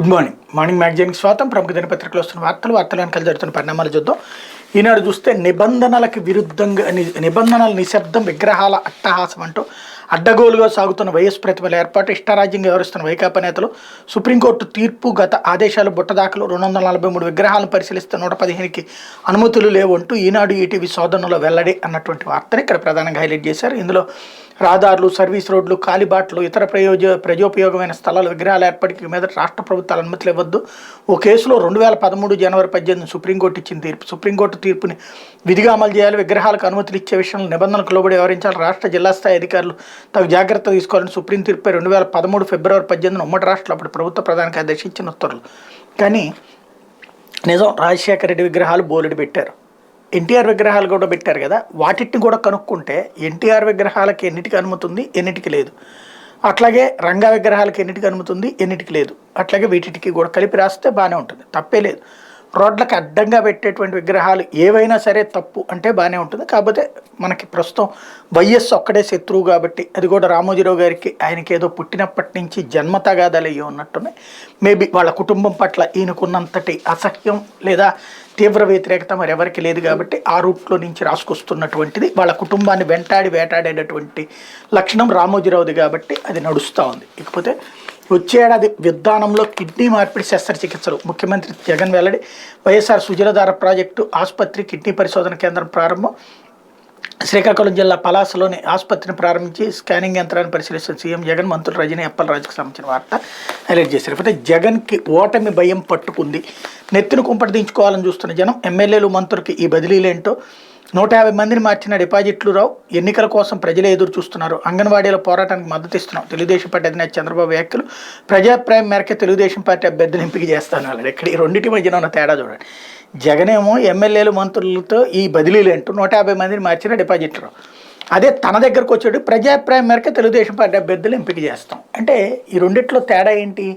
Good morning. Morning మ్యాగజైన్కి స్వాగతం. ప్రముఖ దినపత్రికలు వస్తున్న వార్తలు వెనకాల జరుగుతున్న పరిణామాలు చూద్దాం. ఈనాడు చూస్తే నిబంధనలకు విరుద్ధంగా నిబంధనల నిశ్శబ్దం, విగ్రహాల అట్టహాసం అంటూ అడ్డగోలుగా సాగుతున్న వైఎస్ ప్రతిమల ఏర్పాటు, ఇష్టారాజ్యంగా వ్యవహరిస్తున్న వైకాపా నేతలు, సుప్రీంకోర్టు తీర్పు, గత ఆదేశాలు బుట్టదాఖలు, 243 విగ్రహాలను పరిశీలిస్తే 115కి అనుమతులు లేవు అంటూ ఈనాడు ఈటీవీ శోధనలో వెల్లడి అన్నటువంటి వార్తని ఇక్కడ ప్రధానంగా హైలైట్ చేశారు. ఇందులో రహదారులు, సర్వీస్ రోడ్లు, కాలిబాట్లు, ఇతర ప్రజోపయోగమైన స్థలాలు విగ్రహాల ఏర్పాటుకి మీద రాష్ట్ర ప్రభుత్వాలు అనుమతులు ఇవ్వద్దు. ఓ కేసులో 2013 జనవరి 18 సుప్రీంకోర్టు ఇచ్చిన తీర్పు. సుప్రీంకోర్టు తీర్పుని విధిగా అమలు చేయాలి. విగ్రహాలకు అనుమతులు ఇచ్చే విషయంలో నిబంధనలకు లోబడి వ్యవహరించాలి. రాష్ట్ర జిల్లా స్థాయి అధికారులు తగు జాగ్రత్త తీసుకోవాలని సుప్రీం తీర్పుపై 2013 ఫిబ్రవరి 18 ఉమ్మడి రాష్ట్రంలో అప్పుడు ప్రభుత్వ ప్రధాన కార్యదర్శి ఇచ్చిన ఉత్తర్వులు. కానీ నిజం, రాజశేఖర రెడ్డి విగ్రహాలు బోలెడు పెట్టారు, ఎన్టీఆర్ విగ్రహాలు కూడా పెట్టారు కదా. వాటిని కూడా కనుక్కుంటే ఎన్టీఆర్ విగ్రహాలకి ఎన్నిటికి అనుమతి ఉంది, ఎన్నిటికి లేదు. అట్లాగే రంగా విగ్రహాలకి ఎన్నిటికి అనుమతి ఉంది, ఎన్నిటికి లేదు. అట్లాగే వీటికి కూడా కలిపి రాస్తే బాగానే ఉంటుంది, తప్పే లేదు. రోడ్లకు అడ్డంగా పెట్టేటువంటి విగ్రహాలు ఏవైనా సరే తప్పు అంటే బాగానే ఉంటుంది. కాకపోతే మనకి ప్రస్తుతం వైఎస్ ఒక్కడే శత్రువు కాబట్టి, అది కూడా రామోజీరావు గారికి ఆయనకి ఏదో పుట్టినప్పటి నుంచి జన్మ తగాదాలు అయ్యి ఉన్నట్టున్నాయి. మేబీ వాళ్ళ కుటుంబం పట్ల ఈయనకున్నంతటి అసహ్యం లేదా తీవ్ర వ్యతిరేకత మరి ఎవరికి లేదు కాబట్టి ఆ రూట్లో నుంచి రాసుకొస్తున్నటువంటిది. వాళ్ళ కుటుంబాన్ని వేటాడేటటువంటి లక్షణం రామోజీరావుది కాబట్టి అది నడుస్తూ ఉంది. ఇకపోతే వచ్చే ఏడాది విధానంలో కిడ్నీ మార్పిడి శస్త్రచికిత్సలు, ముఖ్యమంత్రి జగన్ వెల్లడి. వైఎస్ఆర్ సుజలధార ప్రాజెక్టు ఆసుపత్రి కిడ్నీ పరిశోధన కేంద్రం ప్రారంభం. శ్రీకాకుళం జిల్లా పలాసలోని ఆసుపత్రిని ప్రారంభించి స్కానింగ్ యంత్రాన్ని పరిశీలిస్తున్న సీఎం జగన్, మంత్రులు రజనీ, అప్పలరాజుకు సంబంధించిన వార్త హైలైట్ చేశారు. అయితే జగన్కి ఓటమి భయం పట్టుకుంది, నెత్తిన కుంపటి దించుకోవాలని చూస్తున్న జనం, ఎమ్మెల్యేలు మంత్రులకి ఈ బదిలీలేంటో. 150 మందిని మార్చిన డిపాజిట్లు రావు, ఎన్నికల కోసం ప్రజలే ఎదురు చూస్తున్నారు. అంగన్వాడీల పోరాటానికి మద్దతు ఇస్తున్నాం. తెలుగుదేశం పార్టీ అధినేత చంద్రబాబు వ్యాఖ్యలు. ప్రజాప్రాయం మేరకే తెలుగుదేశం పార్టీ అభ్యర్థిని ఎంపిక చేస్తాను. ఇక్కడ ఈ రెండింటి మధ్యన ఉన్న తేడా చూడండి. జగనేమో ఎమ్మెల్యేలు మంత్రులతో ఈ బదిలీలేంటూ 150 మందిని మార్చిన డిపాజిట్లు రావు. అదే తన దగ్గరకు వచ్చాడు, ప్రజాప్రాయం మేరకే తెలుగుదేశం పార్టీ అభ్యర్థులు ఎంపిక చేస్తాం. అంటే ఈ రెండిట్లో తేడా ఏంటి?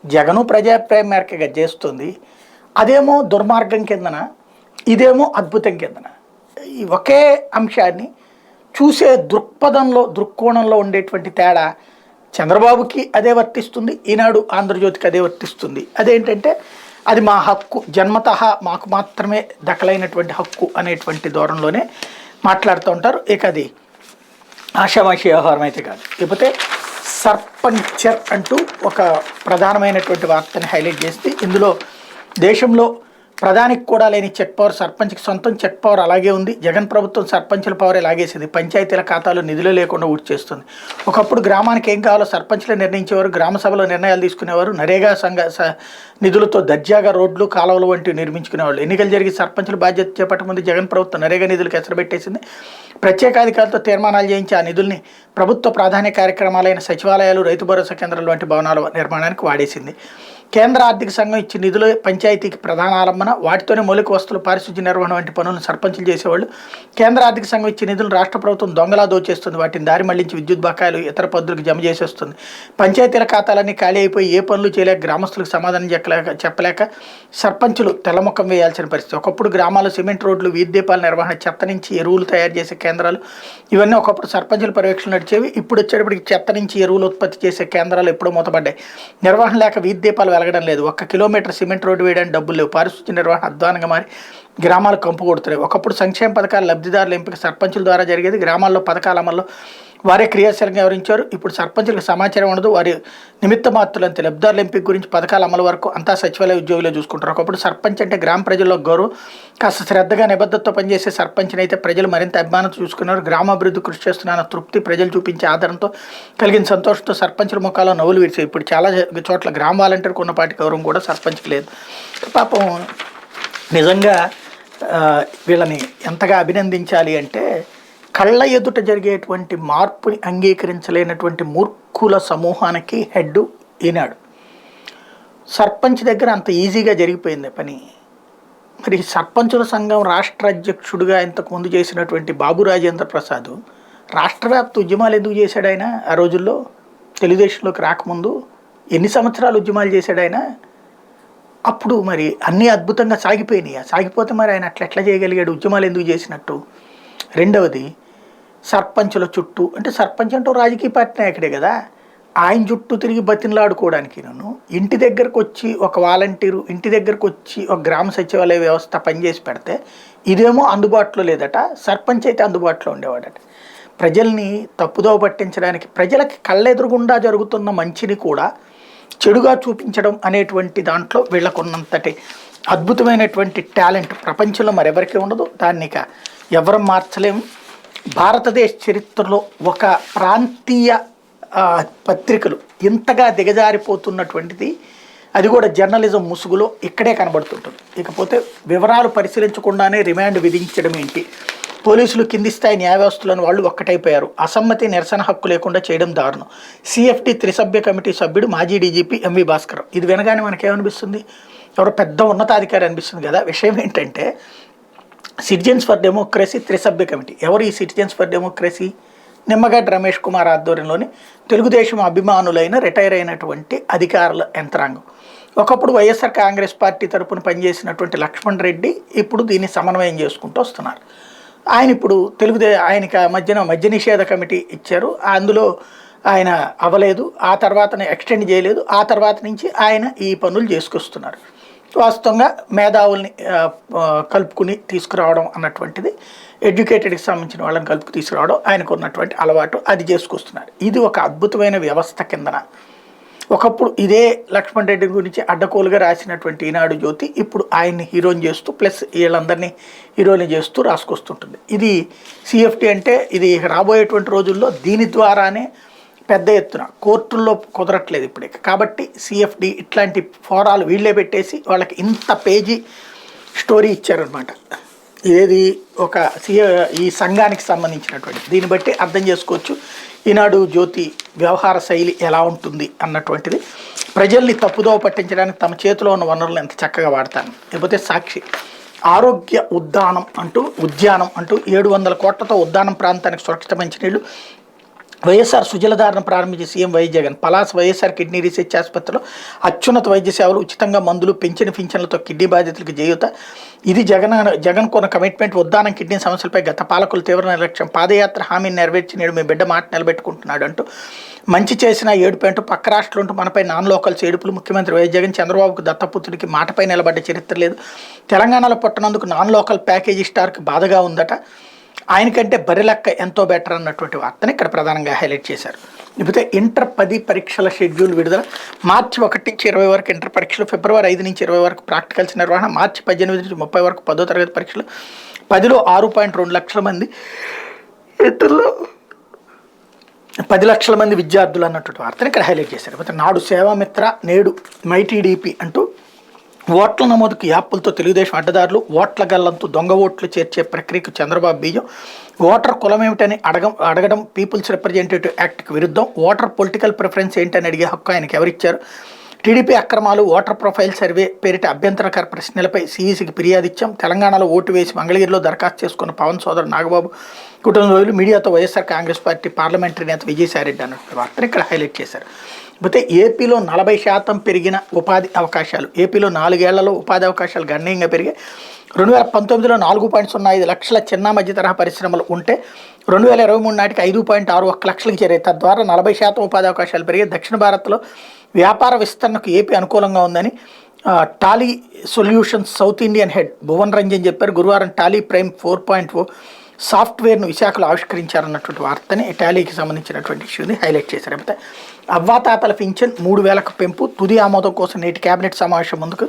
జగను ప్రజాప్రాయం మేరకే చేస్తుంది, అదేమో దుర్మార్గం కిందన, ఇదేమో అద్భుతం కిందన. ఈ ఒకే అంశాన్ని చూసే దృక్కోణంలో ఉండేటువంటి తేడా చంద్రబాబుకి అదే వర్తిస్తుంది, ఈనాడు ఆంధ్రజ్యోతికి అదే వర్తిస్తుంది. అదేంటంటే అది మా హక్కు, జన్మతః మాకు మాత్రమే దఖలైనటువంటి హక్కు అనేటువంటి ధోరణిలోనే మాట్లాడుతూ ఉంటారు. ఇక అది ఆషామాషి వ్యవహారం అయితే కాదు. లేకపోతే సర్పంచర్ అంటూ ఒక ప్రధానమైనటువంటి వార్తని హైలైట్ చేస్తే, ఇందులో దేశంలో ప్రధానికి కూడా లేని చెక్ పవర్ సర్పంచ్కి సొంతం. చెక్ పవర్ అలాగే ఉంది. జగన్ ప్రభుత్వం సర్పంచుల పవరే లాగేసింది. పంచాయతీల ఖాతాలో నిధులు లేకుండా ఊడ్చేస్తుంది. ఒకప్పుడు గ్రామానికి ఏం కావాలో సర్పంచ్లే నిర్ణయించేవారు, గ్రామ సభలో నిర్ణయాలు తీసుకునేవారు. నరేగా నిధులతో దర్జాగా రోడ్లు, కాలువలు వంటివి నిర్మించుకునేవాళ్ళు. ఎన్నికలు జరిగి సర్పంచుల బాధ్యత చేపట్ట ముందు జగన్ ప్రభుత్వం నరేగా నిధులకు ఎసరబెట్టేసింది. ప్రత్యేకాధికారులతో తీర్మానాలు చేయించి ఆ నిధుల్ని ప్రభుత్వ ప్రాధాన్య కార్యక్రమాలైన సచివాలయాలు, రైతు భరోసా కేంద్రాలు వంటి భవనాల నిర్మాణానికి వాడేసింది. కేంద్ర ఆర్థిక సంఘం ఇచ్చిన నిధులు పంచాయతీకి ప్రధాన ఆలంబన. వాటితోనే మౌలిక వస్తువులు, పారిశుద్ధ్య నిర్వహణ వంటి పనులను సర్పంచులు చేసేవాళ్ళు. కేంద్ర ఆర్థిక సంఘం ఇచ్చిన నిధులు రాష్ట్ర ప్రభుత్వం దొంగలా దోచేస్తుంది. వాటిని దారి మళ్లించి విద్యుత్ బకాయిలు, ఇతర పద్ధతులకు జమ చేసేస్తుంది. పంచాయతీల ఖాతాలన్నీ ఖాళీ అయిపోయి ఏ పనులు చేయలేక, గ్రామస్తులకు సమాధానం చెప్పలేక సర్పంచులు తెల్లముఖం వేయాల్సిన పరిస్థితి. ఒకప్పుడు గ్రామాల్లో సిమెంట్ రోడ్లు, వీధి దీపాల నిర్వహణ, చెత్త నుంచి ఎరువులు తయారు చేసే కేంద్రాలు, ఇవన్నీ ఒకప్పుడు సర్పంచుల పర్యవేక్షణ నడిచేవి. ఇప్పుడు వచ్చేటప్పటికి చెత్త నుంచి ఎరువులు ఉత్పత్తి చేసే కేంద్రాలు ఎప్పుడో మూతపడ్డాయి. నిర్వహణ లేక వీధి దీపాలు వెలగడం లేదు. 1 కిలోమీటర్ సిమెంట్ రోడ్డు వేయడానికి డబ్బులు లేవు. పారిశుద్ధ్య నిర్వహణ అధ్వానంగా మారి గ్రామాలు కంపు కొడుతున్నాయి. ఒకప్పుడు సంక్షేమ పథకాల లబ్ధిదారుల ఎంపిక సర్పంచుల ద్వారా జరిగేది. గ్రామాల్లో పథకాల అమల్లో వారే క్రియాశీలంగా వివరించారు. ఇప్పుడు సర్పంచులకు సమాచారం ఉండదు, వారి నిమిత్త మాత్రులు అంతే. లబ్ధిదారుల ఎంపిక గురించి పథకాల అమలు వరకు అంతా సచివాలయ ఉద్యోగులే చూసుకుంటారు. ఒకప్పుడు సర్పంచ్ అంటే గ్రామ ప్రజల్లో గౌరవం, కాస్త శ్రద్ధగా నిబద్ధతతో పనిచేసే సర్పంచ్ని అయితే ప్రజలు మరింత అభిమానంతో చూసుకున్నారు. గ్రామాభివృద్ధి కృషి చేస్తున్న తృప్తి, ప్రజలు చూపించే ఆదరణతో కలిగిన సంతోషంతో సర్పంచుల ముఖాల్లో నవ్వులు విరిచాయి. ఇప్పుడు చాలా చోట్ల గ్రామ వాలంటీర్కి ఉన్నపాటి గౌరవం కూడా సర్పంచ్కి లేదు. పాపం నిజంగా వీళ్ళని ఎంతగా అభినందించాలి అంటే, కళ్ళ ఎదుట జరిగేటువంటి మార్పుని అంగీకరించలేనటువంటి మూర్ఖుల సమూహానికి హెడ్ ఈనాడు. సర్పంచ్ దగ్గర అంత ఈజీగా జరిగిపోయింది పని. మరి సర్పంచుల సంఘం రాష్ట్ర అధ్యక్షుడిగా ఇంతకుముందు చేసినటువంటి బాబు రాజేంద్ర ప్రసాద్ రాష్ట్ర వ్యాప్త ఉద్యమాలు ఎందుకు చేశాడు ఆయన? ఆ రోజుల్లో తెలుగుదేశంలోకి రాకముందు ఎన్ని సంవత్సరాలు ఉద్యమాలు చేశాడు ఆయన? అప్పుడు మరి అన్నీ అద్భుతంగా సాగిపోయినాయి. సాగిపోతే మరి ఆయన ఎట్లా చేయగలిగాడు? ఉద్యమాలు ఎందుకు చేసినట్టు? రెండవది, సర్పంచుల చుట్టూ అంటే సర్పంచ్ అంటూ రాజకీయ పార్టీ నాయకుడే కదా, ఆయన చుట్టూ తిరిగి బతినలాడుకోవడానికి నన్ను ఇంటి దగ్గరకు వచ్చి ఒక వాలంటీరు, ఇంటి దగ్గరకు వచ్చి ఒక గ్రామ సచివాలయ వ్యవస్థ పనిచేసి పెడితే ఇదేమో అందుబాటులో లేదట, సర్పంచ్ అయితే అందుబాటులో ఉండేవాడట. ప్రజల్ని తప్పుదోవ పట్టించడానికి, ప్రజలకి కళ్ళెదురుగుండా జరుగుతున్న మంచిని కూడా చెడుగా చూపించడం అనేటువంటి దాంట్లో వీళ్ళకున్నంతటి అద్భుతమైనటువంటి టాలెంట్ ప్రపంచంలో మరెవరికీ ఉండదు. దాన్ని ఇక ఎవరు మార్చలేము. భారతదేశ చరిత్రలో ఒక ప్రాంతీయ పత్రికలు ఇంతగా దిగజారిపోతున్నటువంటిది, అది కూడా జర్నలిజం ముసుగులో ఇక్కడే కనబడుతుంటుంది. ఇకపోతే వివరాలు పరిశీలించకుండానే రిమాండ్ విధించడం ఏంటి, పోలీసులు కింది స్థాయి న్యాయ వ్యవస్థలను వాళ్ళు ఒక్కటైపోయారు, అసమ్మతి నిరసన హక్కు లేకుండా చేయడం దారుణం, సిఎఫ్డి త్రిసభ్య కమిటీ సభ్యుడు మాజీ డీజీపీ ఎంవి భాస్కర్. ఇది వినగానే మనకేమనిపిస్తుంది, ఎవరో పెద్ద ఉన్నతాధికారి అనిపిస్తుంది కదా. విషయం ఏంటంటే సిటిజన్స్ ఫర్ డెమోక్రసీ త్రిసభ్య కమిటీ. ఎవరు ఈ citizens for democracy? Nimmagadda Ramesh Kumar ఆధ్వర్యంలోని తెలుగుదేశం అభిమానులైన రిటైర్ అయినటువంటి అధికారుల యంత్రాంగం. ఒకప్పుడు వైఎస్ఆర్ కాంగ్రెస్ పార్టీ తరపున పనిచేసినటువంటి లక్ష్మణ్ రెడ్డి ఇప్పుడు దీన్ని సమన్వయం చేసుకుంటూ వస్తున్నారు. ఆయన ఇప్పుడు ఆయనకి మద్య నిషేధ కమిటీ ఇచ్చారు, అందులో ఆయన అవ్వలేదు, ఆ తర్వాత ఎక్స్టెండ్ చేయలేదు, ఆ తర్వాత నుంచి ఆయన ఈ పనులు చేసుకొస్తున్నారు. వాస్తవంగా మేధావుల్ని కలుపుకుని తీసుకురావడం అన్నటువంటిది, ఎడ్యుకేటెడ్కి సంబంధించిన వాళ్ళని కలుపుకు తీసుకురావడం ఆయనకు ఉన్నటువంటి అలవాటు, అది చేసుకొస్తున్నారు. ఇది ఒక అద్భుతమైన వ్యవస్థ కిందన. ఒకప్పుడు ఇదే లక్ష్మణ్ రెడ్డి గురించి అడ్డకోలుగా రాసినటువంటి ఈనాడు జ్యోతి ఇప్పుడు ఆయన్ని హీరోని చేస్తూ ప్లస్ వీళ్ళందరినీ హీరోని చేస్తూ రాసుకొస్తుంటుంది. ఇది సిఎఫ్టీ అంటే ఇది రాబోయేటువంటి రోజుల్లో దీని ద్వారానే పెద్ద ఎత్తున కోర్టుల్లో కుదరట్లేదు ఇప్పుడు. కాబట్టి సిఎఫ్డి ఇట్లాంటి ఫోరాలు వీళ్ళే పెట్టేసి వాళ్ళకి ఇంత పేజీ స్టోరీ ఇచ్చారనమాట. ఏది ఒక ఈ సంఘానికి సంబంధించినటువంటి, దీన్ని బట్టి అర్థం చేసుకోవచ్చు ఈనాడు జ్యోతి వ్యవహార శైలి ఎలా ఉంటుంది అన్నటువంటిది. ప్రజల్ని తప్పుదోవ పట్టించడానికి తమ చేతిలో ఉన్న వనరులను ఎంత చక్కగా వాడతాను. లేకపోతే సాక్షి ఆరోగ్య ఉద్యానం అంటూ 700 కోట్లతో ఉద్యానం ప్రాంతానికి సురక్షిత మంచినీళ్లు. వైఎస్ఆర్ సుజలధారణ ప్రారంభించి CM YS Jagan. Palasa YSR kidney research ఆసుపత్రిలో అత్యున్నత వైద్య సేవలు, ఉచితంగా మందులు, పెంచిన పింఛన్లతో కిడ్నీ బాధితులకు చేయూత. ఇది జగన్ కొన్న కమిట్మెంట్. ఉద్దానం కిడ్నీ సమస్యలపై గత పాలకులు తీవ్ర నిర్లక్ష్యం. పాదయాత్ర హామీని నెరవేర్చి నేడు మీ బిడ్డ మాట నిలబెట్టుకుంటున్నాడు అంటూ మంచి చేసిన ఏడుపేంటూ పక్క రాష్ట్రంటూ మనపై నాన్ లోకల్స్ ఏడుపులు. ముఖ్యమంత్రి వైఎస్ జగన్ చంద్రబాబుకు దత్తపుత్రుడికి మాటపై నిలబడ్డ చరిత్ర లేదు. తెలంగాణలో పుట్టినందుకు నాన్ లోకల్ ప్యాకేజీ స్టార్కి బాధగా ఉందట. ఆయనకంటే బరిలెక్క ఎంతో బెటర్ అన్నటువంటి వార్తని ఇక్కడ ప్రధానంగా హైలైట్ చేశారు. లేకపోతే ఇంటర్ 10 పరీక్షల షెడ్యూల్ విడుదల. మార్చి 1 నుంచి 20 వరకు ఇంటర్ పరీక్షలు, ఫిబ్రవరి 5 నుంచి 20 వరకు ప్రాక్టికల్స్ నిర్వహణ, మార్చి 18 నుంచి 30 వరకు 10వ తరగతి పరీక్షలు. 10లో 6.2 లక్షల మంది, ఇంటర్లో 10 లక్షల మంది విద్యార్థులు అన్నటువంటి వార్తని ఇక్కడ హైలైట్ చేశారు. లేకపోతే నాడు సేవామిత్ర, నేడు మైటీడీపీ అంటూ ఓట్ల నమోదుకు యాప్లతో తెలుగుదేశం అడ్డదారులు. ఓట్ల గల్లంతు దొంగ ఓట్లు చేర్చే ప్రక్రియకు చంద్రబాబు బీజం. ఓటర్ కులం ఏమిటని అడగడం పీపుల్స్ రిప్రజెంటేటివ్ యాక్ట్కి విరుద్ధం. ఓటర్ పొలిటికల్ ప్రిఫరెన్స్ ఏంటని అడిగే హక్కు ఆయనకి ఎవరిచ్చారు? టీడీపీ అక్రమాలు, ఓటర్ ప్రొఫైల్ సర్వే పేరిట అభ్యంతరకర ప్రశ్నలపై సీఈసీకి ఫిర్యాదు ఇచ్చాం. తెలంగాణలో ఓటు వేసి మంగళగిరిలో దరఖాస్తు చేసుకున్న పవన్ సోదరు నాగబాబు కుటుంబ సభ్యులు మీడియాతో వైఎస్ఆర్ కాంగ్రెస్ పార్టీ పార్లమెంటరీ నేత విజయసాయిరెడ్డి అన్నటువంటి వార్తను ఇక్కడ హైలైట్ చేశారు. అయితే ఏపీలో 40% పెరిగిన ఉపాధి అవకాశాలు. ఏపీలో 4 ఏళ్లలో ఉపాధి అవకాశాలు గణనీయంగా పెరిగాయి. 2019లో 4.05 లక్షల చిన్న మధ్య తరహా పరిశ్రమలు ఉంటే 2023 నాటికి 5.61 లక్షలకు చేరాయి. తద్వారా 40% ఉపాధి అవకాశాలు పెరిగాయి. దక్షిణ భారత్లో వ్యాపార విస్తరణకు ఏపీ అనుకూలంగా ఉందని Tally solutions south Indian head Bhuvan Ranjan చెప్పారు. గురువారం టాలీ ప్రైమ్ 4.0 సాఫ్ట్వేర్ను విశాఖలో ఆవిష్కరించారన్నటువంటి వార్తని టాలీకి సంబంధించినటువంటి ఇష్యూని హైలైట్ చేశారు. అయితే అవ్వాతాతల పింఛన్ 3,000కు పెంపు తుది ఆమోదం కోసం నేటి కేబినెట్ సమావేశం ముందుకు.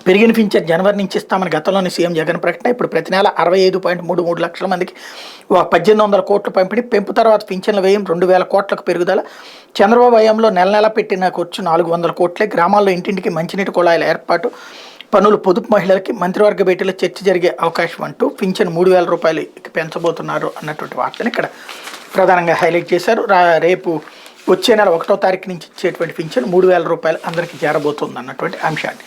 పెరిగిన పింఛన్ జనవరి నుంచి ఇస్తామని గతంలోని సీఎం జగన్ ప్రకటన. ఇప్పుడు ప్రతి నెల 65.33 లక్షల మందికి 1,800 కోట్లు పంపిణీ. పెంపు తర్వాత పింఛన్ల వ్యయం 2,000 కోట్లకు పెరుగుదల. చంద్రబాబు హయాంలో నెల పెట్టిన ఖర్చు 400 కోట్లే. గ్రామాల్లో ఇంటింటికి మంచినీటి కుళాయిల ఏర్పాటు, పనులు పొదుపు మహిళలకి. మంత్రివర్గ భేటీలో చర్చ జరిగే అవకాశం అంటూ పింఛన్ 3,000 రూపాయలకి పెంచబోతున్నారు అన్నటువంటి వార్తని ఇక్కడ ప్రధానంగా హైలైట్ చేశారు. రేపు వచ్చే నెల 1వ తారీఖు నుంచి ఇచ్చేటువంటి పింఛన్ 3,000 రూపాయలు అందరికీ చేరబోతుంది అన్నటువంటి అంశాన్ని.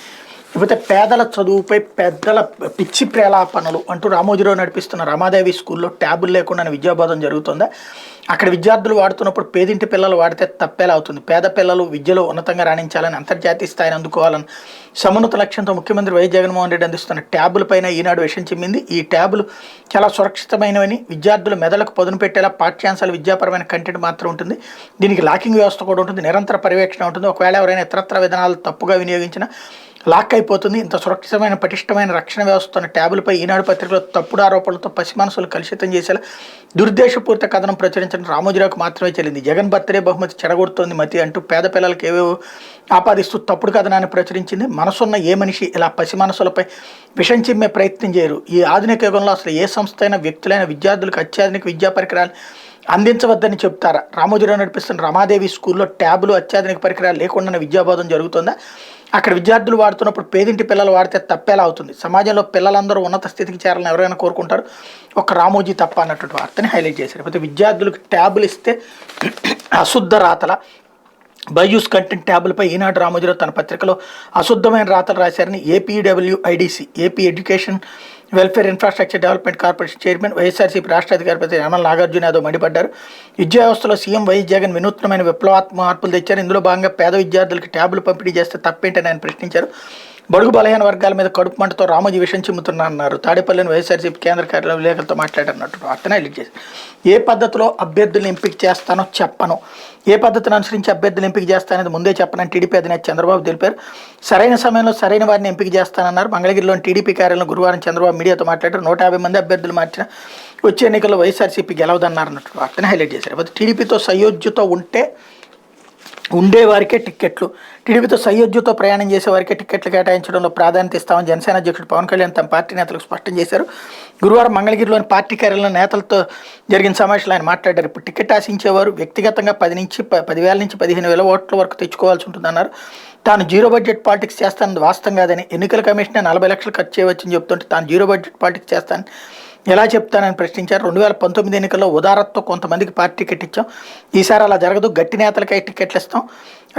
లేకపోతే పేదల చదువుపై పెద్దల పిచ్చి ప్రేలాపనలు అంటూ రామోజీరావు నడిపిస్తున్న రమాదేవి స్కూల్లో ట్యాబులు లేకుండా విద్యాబోధన జరుగుతుందా? అక్కడ విద్యార్థులు వాడుతున్నప్పుడు పేదింటి పిల్లలు వాడితే తప్పేలా అవుతుంది. పేద పిల్లలు విద్యలో ఉన్నతంగా రాణించాలని, అంతర్జాతీయ స్థాయిని అందుకోవాలని సమున్నత లక్ష్యంతో ముఖ్యమంత్రి వైఎస్ జగన్మోహన్ రెడ్డి అందిస్తున్న ట్యాబులపైన ఈనాడు విషయం చిమ్మింది. ఈ ట్యాబులు చాలా సురక్షితమైనవని, విద్యార్థుల మెదలకు పదును పెట్టేలా పాఠ్యాంశాలు విద్యాపరమైన కంటెంట్ మాత్రం ఉంటుంది. దీనికి లాకింగ్ వ్యవస్థ కూడా ఉంటుంది, నిరంతర పర్యవేక్షణ ఉంటుంది. ఒకవేళ ఎవరైనా ఇతరత్ర విధానాలు తప్పుగా వినియోగించిన లాక్ అయిపోతుంది. ఇంత సురక్షితమైన పటిష్టమైన రక్షణ వ్యవస్థ ఉన్న ట్యాబులపై ఈనాడు పత్రికలో తప్పుడు ఆరోపణలతో పసి మనసులు కలుషితం చేసేలా దుర్దేశపూరిత కథనం ప్రచురించడం రామోజీరావుకు మాత్రమే చెల్లింది. జగన్ బర్త్డే బహుమతి చెడగొడుతోంది మతి అంటూ పేద పిల్లలకు ఏవేవో ఆపాదిస్తూ తప్పుడు కథనాన్ని ప్రచురించింది. మనసున్న ఏ మనిషి ఇలా పసి మనసులపై విషం చిమ్మే ప్రయత్నం చేయరు. ఈ ఆధునిక యుగంలో అసలు ఏ సంస్థ అయినా వ్యక్తులైన విద్యార్థులకు అత్యాధునిక విద్యా పరికరాలు అందించవద్దని చెప్తారా? రామోజీరావు నడిపిస్తున్న రమాదేవి స్కూల్లో ట్యాబులు అత్యాధునిక పరికరాలు లేకుండా విద్యాబోధన జరుగుతుందా? అక్కడ విద్యార్థులు వాడుతున్నప్పుడు పేదింటి పిల్లలు వాడితే తప్పేలా అవుతుంది. సమాజంలో పిల్లలందరూ ఉన్నత స్థితికి చేరాలని ఎవరైనా కోరుకుంటారు, ఒక రామోజీ తప్ప అన్నటువంటి వార్తని హైలైట్ చేశారు. లేకపోతే విద్యార్థులకు ట్యాబులు ఇస్తే అశుద్ధ రాతల బైజూస్ కంటెంట్ ట్యాబులపై ఈనాడు రామోజీరావు తన పత్రికలో అశుద్ధమైన రాతలు రాశారని APWIDC AP education welfare infrastructure development corporation chairman YSRCP రాష్ట్ర అధికారి యనమల నాగార్జున యాదవ్ మండిపడ్డారు. విద్యా వ్యవస్థలో సీఎం వైఎస్ జగన్ వినూత్నమైన విప్లవాత్మక మార్పులు తెచ్చారు. ఇందులో భాగంగా పేద విద్యార్థులకు ట్యాబులు పంపిణీ చేస్తే తప్పేంటని ఆయన ప్రశ్నించారు. బడుగు బలహీన వర్గాల మీద కడుపు మంటతో రామోజీ విషయం చిమ్ముతున్నారు. తాడేపల్లిని వైఎస్ఆర్సీపీ కేంద్ర కార్యాలయం విలేకరులతో మాట్లాడారన్నట్టు వార్తను హైలైట్ చేశారు. ఏ పద్ధతిలో అభ్యర్థులను ఎంపిక చేస్తానో చెప్పను, ఏ పద్ధతిని అనుసరించి అభ్యర్థులు ఎంపిక చేస్తానని ముందే చెప్పనని టీడీపీ అధినేత చంద్రబాబు తెలిపారు. సరైన సమయంలో సరైన వారిని ఎంపిక చేస్తానన్నారు. మంగళగిరిలోని టీడీపీ కార్యాలయంలో గురువారం చంద్రబాబు మీడియాతో మాట్లాడారు. 150 మంది అభ్యర్థులు మార్చిన వచ్చే ఎన్నికల్లో వైఎస్ఆర్సీపీ గెలవదన్నారన్నట్టు వార్తను హైలైట్ చేశారు. టీడీపీతో సయోధ్యతో ఉండేవారికే టిక్కెట్లు, టీడీపీతో సయోధ్యతో ప్రయాణం చేసే వారికే టిక్కెట్లు కేటాయించడంలో ప్రాధాన్యత ఇస్తామని జనసేన అధ్యక్షుడు పవన్ కళ్యాణ్ తమ పార్టీ నేతలకు స్పష్టం చేశారు. గురువారం మంగళగిరిలోని పార్టీ కార్యాలయంలో నేతలతో జరిగిన సమావేశంలో ఆయన మాట్లాడారు. ఇప్పుడు టికెట్ ఆశించేవారు వ్యక్తిగతంగా 10,000 నుంచి 15,000 ఓట్ల వరకు తెచ్చుకోవాల్సి ఉంటుందన్నారు. తాను జీరో బడ్జెట్ పాలిటిక్స్ చేస్తానని వాస్తవం కాదని, ఎన్నికల కమిషన్ 40 లక్షలు ఖర్చు చేయవచ్చని చెప్తుంటే తాను జీరో బడ్జెట్ పాలిటిక్స్ చేస్తానని ఎలా చెప్తానని ప్రశ్నించారు. 2019 ఎన్నికల్లో ఉదారత్తో కొంతమందికి పార్టీ టికెట్ ఇచ్చాం, ఈసారి అలా జరగదు, గట్టి నేతలకై టికెట్లు ఇస్తాం.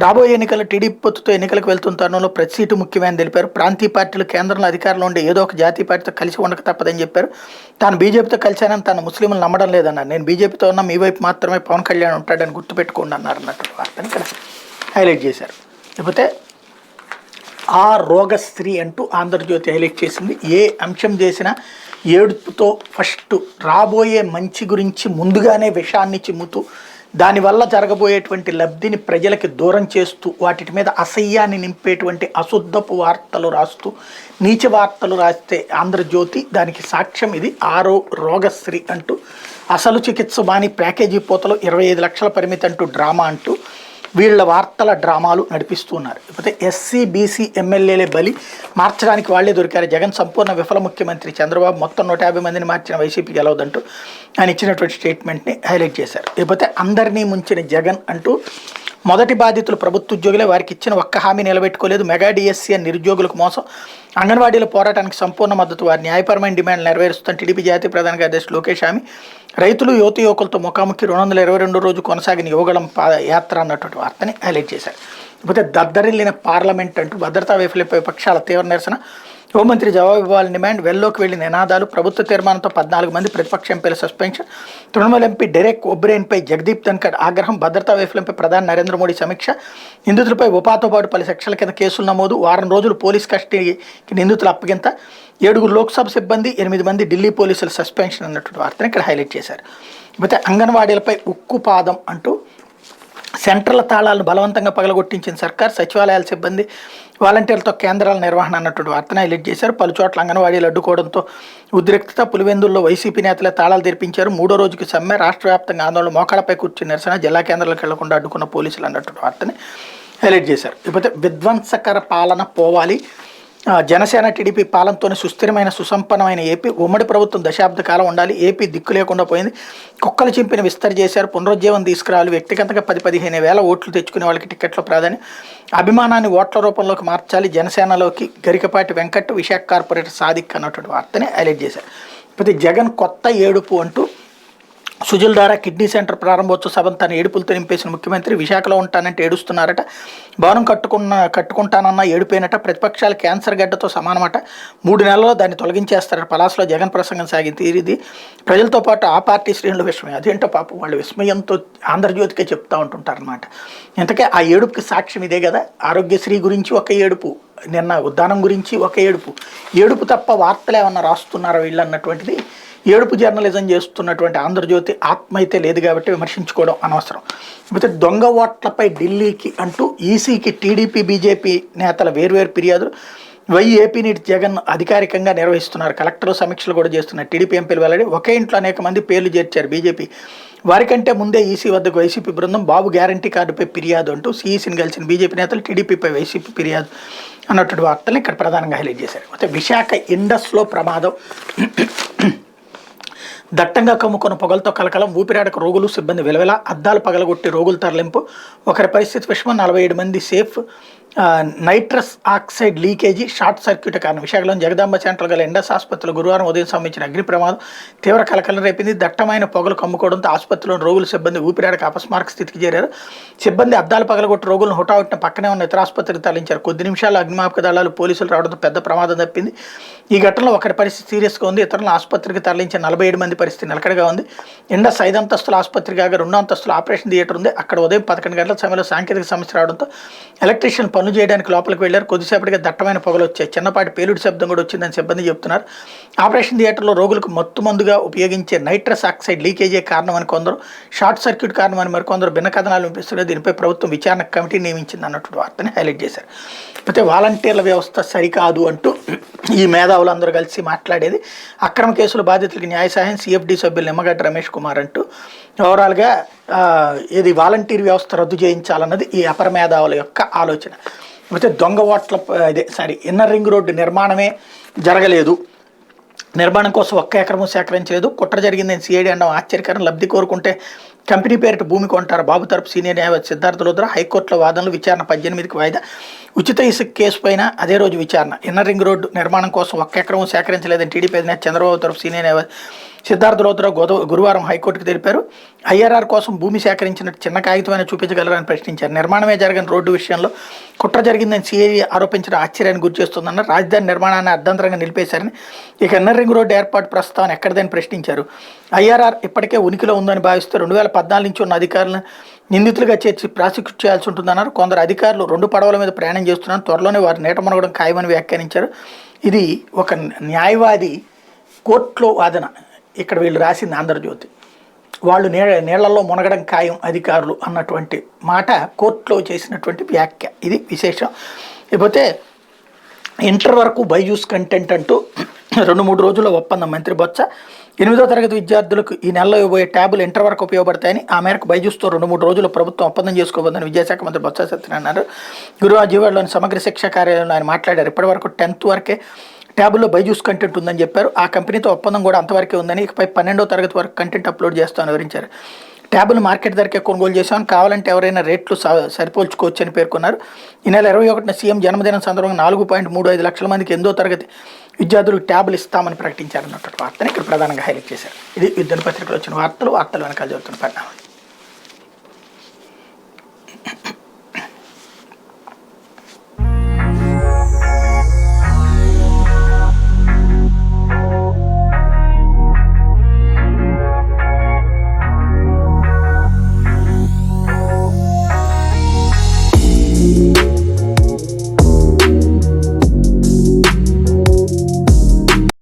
రాబోయే ఎన్నికల్లో టీడీపీ పొత్తుతో ఎన్నికలకు వెళ్తున్న తరుణంలో ప్రతి సీటు ముఖ్యమని తెలిపారు. ప్రాంతీయ పార్టీలు కేంద్రంలో అధికారంలో ఉండే ఏదో ఒక జాతీయ పార్టీతో కలిసి ఉండక తప్పదని చెప్పారు. తాను బీజేపీతో కలిశానని తాను ముస్లింలు నమ్మడం లేదన్నారు. నేను బీజేపీతో ఉన్న మీ వైపు మాత్రమే పవన్ కళ్యాణ్ ఉంటాడని గుర్తుపెట్టుకోండి అన్నారు అన్నట్టు వార్తని ఇక్కడ హైలైట్ చేశారు. లేకపోతే ఆ రోగశ్రీ అంటూ ఆంధ్రజ్యోతి హైలైట్ చేసింది. ఏ అంశం చేసినా ఏడుపుతో ఫస్ట్ రాబోయే మంచి గురించి ముందుగానే విషాన్ని చిమ్ముతూ దానివల్ల జరగబోయేటువంటి లబ్ధిని ప్రజలకి దూరం చేస్తూ వాటి మీద అసహ్యాన్ని నింపేటువంటి అశుద్ధపు వార్తలు రాస్తూ నీచ వార్తలు రాస్తే ఆంధ్రజ్యోతి దానికి సాక్ష్యం ఇది. రోగశ్రీ అంటూ అసలు చికిత్స మాని ప్యాకేజీ పోతలో 25 లక్షల పరిమితి అంటూ డ్రామా అంటూ వీళ్ళ వార్తల డ్రామాలు నడిపిస్తున్నారు. లేకపోతే ఎస్సీ బీసీ ఎమ్మెల్యేలే బలి, మార్చడానికి వాళ్లే దొరికారు. జగన్ సంపూర్ణ విఫల ముఖ్యమంత్రి, చంద్రబాబు మొత్తం 150 మందిని మార్చిన వైసీపీ గెలవదంటూ ఆయన ఇచ్చినటువంటి స్టేట్మెంట్ని హైలైట్ చేశారు. లేకపోతే అందరినీ ముంచిన జగన్ అంటూ మొదటి బాధితులు ప్రభుత్వ ఉద్యోగులే, వారికి ఇచ్చిన ఒక్క హామీ నిలబెట్టుకోలేదు, మెగా డిఎస్సీ అని నిరుద్యోగులకు మోసం, అంగన్వాడీల పోరాటానికి సంపూర్ణ మద్దతు, వారి న్యాయపరమైన డిమాండ్లు నెరవేరుస్తున్న టీడీపీ జాతీయ ప్రధాన కార్యదర్శి లోకేష్ హామీ, రైతులు యువకులతో ముఖాముఖి 222 రోజు కొనసాగిన యువగళం యాత్ర అన్నటువంటి వార్తని హైలైట్ చేశారు. లేకపోతే దద్దరిల్లిన పార్లమెంట్ అంటూ భద్రతా వైఫల్యపై పక్షాల తీవ్ర నిరసన, హోంమంత్రి జవాబు ఇవ్వాలని డిమాండ్, వెల్లోకి వెళ్లిన నినాదాలు, ప్రభుత్వ తీర్మానంతో 14 మంది ప్రతిపక్ష ఎంపీల సస్పెన్షన్, తృణమూల్ ఎంపీ డెరెక్ ఒబ్రెయిన్పై జగదీప్ ధన్ఖడ్ ఆగ్రహం, భద్రతా వైఫల్యంపై ప్రధాని నరేంద్ర మోడీ సమీక్ష, నిందితులపై ఉపాతో పాటు పలు సెక్షన్ల కింద కేసులు నమోదు, వారం రోజులు పోలీస్ కస్టడీకి నిందితుల అప్పగింత, 7 లోక్సభ సిబ్బంది, 8 మంది ఢిల్లీ పోలీసుల సస్పెన్షన్ అన్నటువంటి వార్తను ఇక్కడ హైలైట్ చేశారు. అయితే అంగన్వాడీలపై ఉక్కు పాదం అంటూ సెంట్రల్ తాళాలను బలవంతంగా పగలగొట్టించిన సర్కార్, సచివాలయాల సిబ్బంది వాలంటీర్లతో కేంద్రాల నిర్వహణ అన్నటువంటి వార్తను హైలైట్ చేశారు. పలు చోట్ల అంగన్వాడీలు అడ్డుకోవడంతో ఉద్రిక్తత, పులివెందుల్లో వైసీపీ నేతలే తాళాలు తెరిపించారు. 3వ రోజుకి సమ్మె, రాష్ట్ర వ్యాప్తంగా ఆందోళన, మోకాళ్ళపై కూర్చుని నిరసన, జిల్లా కేంద్రాలకు వెళ్లకుండా అడ్డుకున్న పోలీసులు అన్నటువంటి వార్తని హైలైట్ చేశారు. ఇకపోతే విధ్వంసకర పాలన పోవాలి, జనసేన టీడీపీ పాలనతోనే సుస్థిరమైన సుసంపన్నమైన ఏపీ, ఉమ్మడి ప్రభుత్వం దశాబ్ద కాలం ఉండాలి, ఏపీ దిక్కు లేకుండా పోయింది, కుక్కలు చింపిన విస్తరి చేశారు, పునరుజ్జీవం తీసుకురావాలి, వ్యక్తిగతంగా 10-15 వేల ఓట్లు తెచ్చుకునే వాళ్ళకి టికెట్ల ప్రాధాన్యం, అభిమానాన్ని ఓట్ల రూపంలోకి మార్చాలి, జనసేనలోకి గరికపాటి వెంకట్, విశాఖ కార్పొరేటర్ సాదిక్ అన్నటువంటి వార్తని హైలైట్ చేశారు. ఇప్పుడు జగన్ కొత్త ఏడుపు అంటూ సుజల్ ద్వారా కిడ్నీ సెంటర్ ప్రారంభోత్సవ సభను తన ఏడుపులతో నింపేసిన ముఖ్యమంత్రి విశాఖలో ఉంటానంటే ఏడుస్తున్నారట. భవనం కట్టుకుంటానన్న ఏడుపోయినట. ప్రతిపక్షాలు క్యాన్సర్ గడ్డతో సమానమట. 3 నెలల్లో దాన్ని తొలగించేస్తారట. పలాసలో జగన్ ప్రసంగం సాగింది. ఇది ప్రజలతో పాటు ఆ పార్టీ శ్రేణుల విస్మయం. అదేంటో పాపం వాళ్ళు విస్మయంతో ఆంధ్రజ్యోతికే చెప్తూ ఉంటుంటారనమాట. ఇంతకే ఆ ఏడుపుకి సాక్ష్యం ఇదే కదా. ఆరోగ్యశ్రీ గురించి ఒక ఏడుపు, నిన్న ఉద్దానం గురించి ఒక ఏడుపు. ఏడుపు తప్ప వార్తలు ఏమన్నా రాస్తున్నారా వీళ్ళు అన్నటువంటిది ఏడుపు జర్నలిజం చేస్తున్నటువంటి ఆంధ్రజ్యోతి ఆత్మ అయితే లేదు కాబట్టి విమర్శించుకోవడం అనవసరం. అయితే దొంగ ఓట్లపై ఢిల్లీకి అంటూ ఈసీకి టీడీపీ బీజేపీ నేతల వేర్వేరు ఫిర్యాదులు. ఏపీ నీటి జగన్ అధికారికంగా నిర్వహిస్తున్నారు. కలెక్టర్ సమీక్షలు కూడా చేస్తున్నారు. టీడీపీ ఎంపీలు వెల్లడి. ఒకే ఇంట్లో అనేక మంది పేర్లు చేర్చారు బీజేపీ. వారికంటే ముందే ఈసీ వద్దకు వైసీపీ బృందం. బాబు గ్యారంటీ కార్డుపై ఫిర్యాదు అంటూ ఈసీని కలిసిన బీజేపీ నేతలు టీడీపీపై వైసీపీ ఫిర్యాదు అన్నటువంటి వార్తల్ని ఇక్కడ ప్రధానంగా హైలైట్ చేశారు. అయితే విశాఖ ఇండస్లో ప్రమాదం. దట్టంగా కమ్ముకున్న పొగలతో కలకలం. ఊపిరాడక రోగులు, సిబ్బంది విలవిల. అద్దాలు పగలగొట్టి రోగులు తరలింపు. ఒకరి పరిస్థితి విషమం. 47 మంది safe. Nitrous oxide leakage, short circuit కారణం. విశాఖలోని జగదాంబ సెంట్రల్ గల ఇండస్ ఆసుపత్రిలో గురువారం ఉదయం సంబంధించిన అగ్ని ప్రమాదం తీవ్ర కలకలం రేపింది. దట్టమైన పొగలు కమ్ముకోవడంతో ఆసుపత్రిలోని రోగులు, సిబ్బంది ఊపిరాడక అపస్మారక స్థితికి చేరారు. సిబ్బంది అద్దాలు పగలగొట్టి రోగులను హుటాహుటిన పక్కనే ఉన్న ఇతర ఆసుపత్రికి తరలించారు. కొద్ది నిమిషాల్లో అగ్నిమాపక దళాలు, పోలీసులు రావడంతో పెద్ద ప్రమాదం తప్పింది. ఈ ఘటనలో ఒకరి పరిస్థితి సీరియస్గా ఉంది. ఇతరులను ఆసుపత్రికి తరలించిన 47 మంది పరిస్థితి నిలకడగా ఉంది. ఇండస్ 5 అంతస్తుల ఆసుపత్రి కాగా 2వ అంతస్తుల ఆపరేషన్ థియేటర్ ఉంది. అక్కడ ఉదయం 11 గంటల సమయంలో సాంకేతిక సమస్య రావడంతో ఎలక్ట్రీషియన్ పనులు చేయడానికి లోపలికి వెళ్లారు. కొద్దిసేపటిగా దట్టమైన పొగలు వచ్చాయి. చిన్నపాటి పేలుడు శబ్దం కూడా వచ్చిందని సిబ్బంది చెబుతున్నారు. ఆపరేషన్ థియేటర్లో రోగులకు మత్తుమందుగా ఉపయోగించే నైట్రస్ ఆక్సైడ్ లీకేజీ కారణమని కొందరు, షార్ట్ సర్క్యూట్ కారణమని మరికొందరు భిన్న కథనాలు వినిపిస్తున్నారు. దీనిపై ప్రభుత్వం విచారణ కమిటీ నియమించింది అన్నటువంటి వార్తని హైలైట్ చేశారు. అయితే వాలంటీర్ల వ్యవస్థ సరికాదు అంటూ ఈ మేధావులు అందరూ కలిసి మాట్లాడేది. అక్రమ కేసుల బాధితులకి న్యాయ సహాయం. సిఎఫ్డి సభ్యులు నిమ్మగడ్డ రమేష్ కుమార్ అంటూ ఓవరాల్గా ఇది వాలంటీర్ వ్యవస్థ రద్దు చేయించాలన్నది ఈ అపర మేధావుల యొక్క ఆలోచన. అయితే దొంగ ఓట్ల ఇన్నర్ రింగ్ రోడ్డు నిర్మాణమే జరగలేదు. నిర్మాణం కోసం ఒక్క ఎకరము సేకరించలేదు. కుట్ర జరిగిందని సిఐడి అనడం ఆశ్చర్యకరం. లబ్ధి కోరుకుంటే కంపెనీ పేరిట భూమి కొంటారు. బాబు తరపు సీనియర్ న్యాయవాది సిద్ధార్థ లుద్రా. హైకోర్టులో వాదనలు. విచారణ 18కి వాయిదా. ఉచిత ఇసుక కేసు పైన అదే రోజు విచారణ. ఇన్నర్ రింగ్ రోడ్డు నిర్మాణం కోసం ఒక్క ఎకరము సేకరించలేదని టీడీపీ అధినేత చంద్రబాబు తరపు సీనియర్ న్యాయవాది సిద్ధార్థ లుద్రా గురువారం హైకోర్టుకు తెలిపారు. ఐఆర్ఆర్ కోసం భూమి సేకరించినట్టు చిన్న కాగితమైన చూపించగలరని ప్రశ్నించారు. నిర్మాణమే జరగని రోడ్డు విషయంలో కుట్ర జరిగిందని సిఐడి ఆరోపించడం ఆశ్చర్యాన్ని గురి చేస్తుందన్నారు. రాజధాని నిర్మాణాన్ని అర్ధంతరంగా నిలిపేశారని, ఇక ఇన్నర్ రింగ్ రోడ్డు ఏర్పాటు ప్రస్తావన ఎక్కడిదని ప్రశ్నించారు. ఐఆర్ఆర్ ఇప్పటికే ఉనికిలో ఉందని భావిస్తూ 2014 నుంచి ఉన్న అధికారులను నిందితులుగా చేర్చి ప్రాసిక్యూట్ చేయాల్సి ఉంటుందన్నారు. కొందరు అధికారులు 2 పడవల మీద ప్రయాణం చేస్తున్నారు. త్వరలోనే వారు నీట మునగడం ఖాయమని వ్యాఖ్యానించారు. ఇది ఒక న్యాయవాది కోర్టులో వాదన. ఇక్కడ వీళ్ళు రాసింది ఆంధ్రజ్యోతి. వాళ్ళు నీళ్లలో మునగడం ఖాయం అధికారులు అన్నటువంటి మాట కోర్టులో చేసినటువంటి వ్యాఖ్య. ఇది విశేషం. ఇకపోతే ఇంటర్ వరకు బైజూస్ కంటెంట్ అంటూ 2-3 రోజుల్లో ఒప్పందం. మంత్రి బొత్స 8వ తరగతి విద్యార్థులకు ఈ నెలలో ఇవ్వబోయే ట్యాబులు ఇంటర్ వరకు ఉపయోగపడతాయని, ఆ మేరకు బైజూస్తో 2-3 రోజుల్లో ప్రభుత్వం ఒప్పందం చేసుకోబోదని విద్యాశాఖ మంత్రి బొత్స సత్యనారాయణ అన్నారు. గురువారం జీవాడలోని సమగ్ర శిక్షా కార్యాలయంలో ఆయన మాట్లాడారు. ఇప్పటి వరకు 10th వరకే ట్యాబుల్లో బైజూస్ కంటెంట్ ఉందని చెప్పారు. ఆ కంపెనీతో ఒప్పందం కూడా అంతవరకే ఉందని, ఇకపై 12వ తరగతి వరకు కంటెంట్ అప్లోడ్ చేస్తామని వివరించారు. ట్యాబులు మార్కెట్ ధరకే కొనుగోలు చేశామని, కావాలంటే ఎవరైనా రేట్లు సరిపోల్చుకోవచ్చు అని పేర్కొన్నారు. ఈ నెల 21న సీఎం జన్మదినం సందర్భంగా 4.35 లక్షల మందికి 8వ తరగతి విద్యార్థులకు ట్యాబులు ఇస్తామని ప్రకటించారన్నటువంటి వార్తని ఇక్కడ ప్రధానంగా హైలైట్ చేశారు. ఇది దినపత్రికలో వచ్చిన వార్తలు వెనకాల జరుగుతున్న పరిణామాలు.